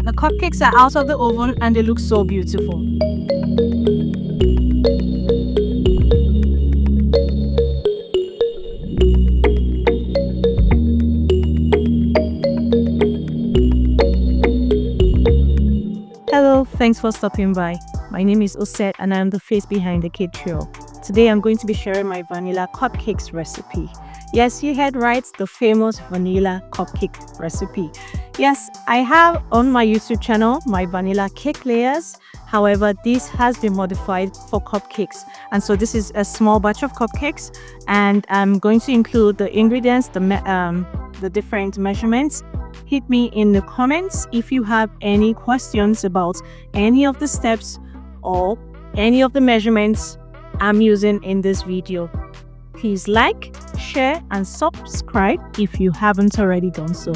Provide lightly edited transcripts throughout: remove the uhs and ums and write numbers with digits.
The cupcakes are out of the oven and they look so beautiful. Hello, thanks for stopping by. My name is Osset and I'm the face behind the Kid Trio. Today I'm going to be sharing my vanilla cupcakes recipe. Yes, you heard right, the famous vanilla cupcake recipe. Yes, I have on my YouTube channel my vanilla cake layers. However, this has been modified for cupcakes. And so this is a small batch of cupcakes and I'm going to include the ingredients, the different measurements. Hit me in the comments if you have any questions about any of the steps or any of the measurements I'm using in this video. Please like, share and subscribe if you haven't already done so.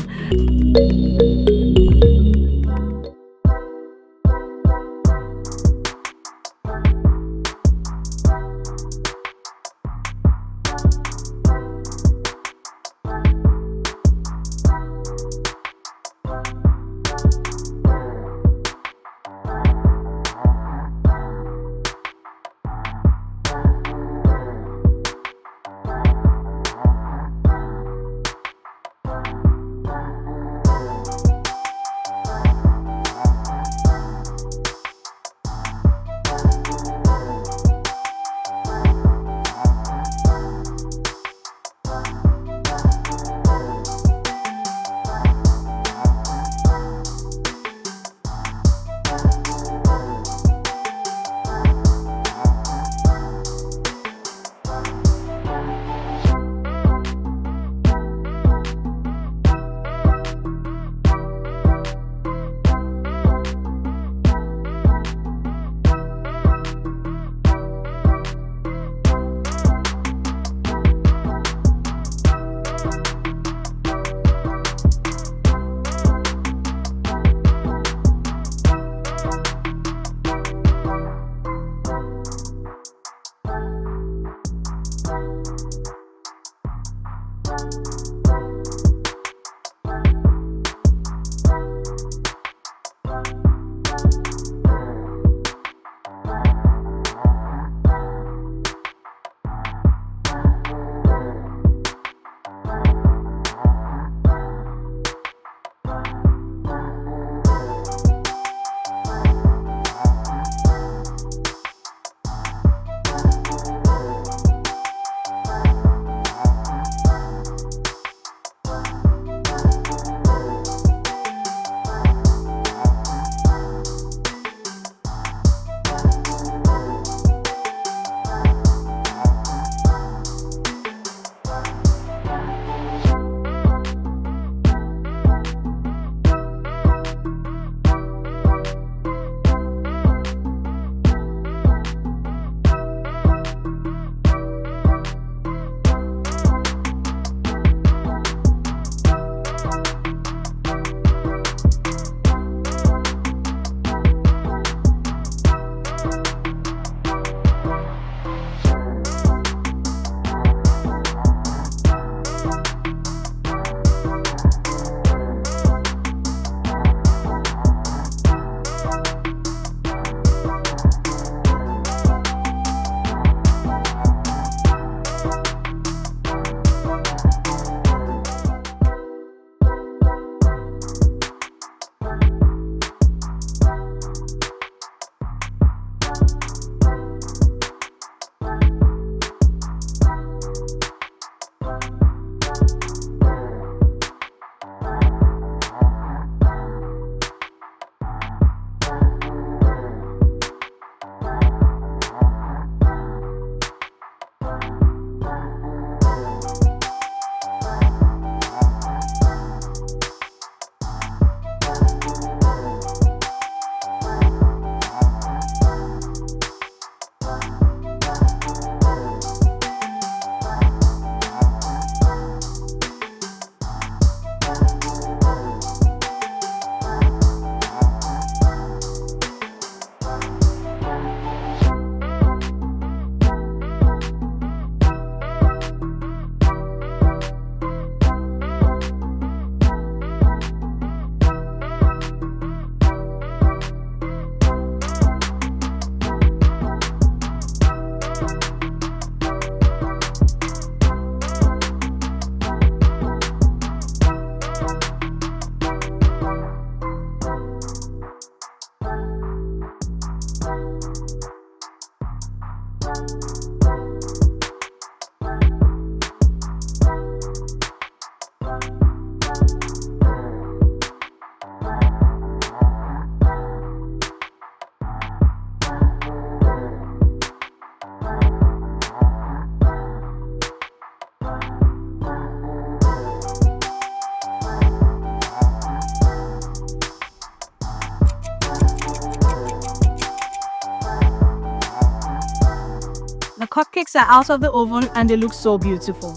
cupcakes are out of the oven and they look so beautiful.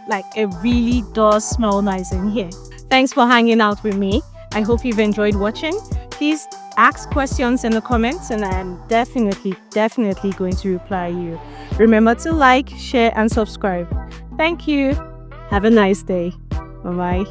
Like, it really does smell nice in here. Thanks for hanging out with me. I hope you've enjoyed watching. Please ask questions in the comments and I'm definitely going to reply you. Remember to like, share and subscribe. Thank you. Have a nice day. Bye-bye.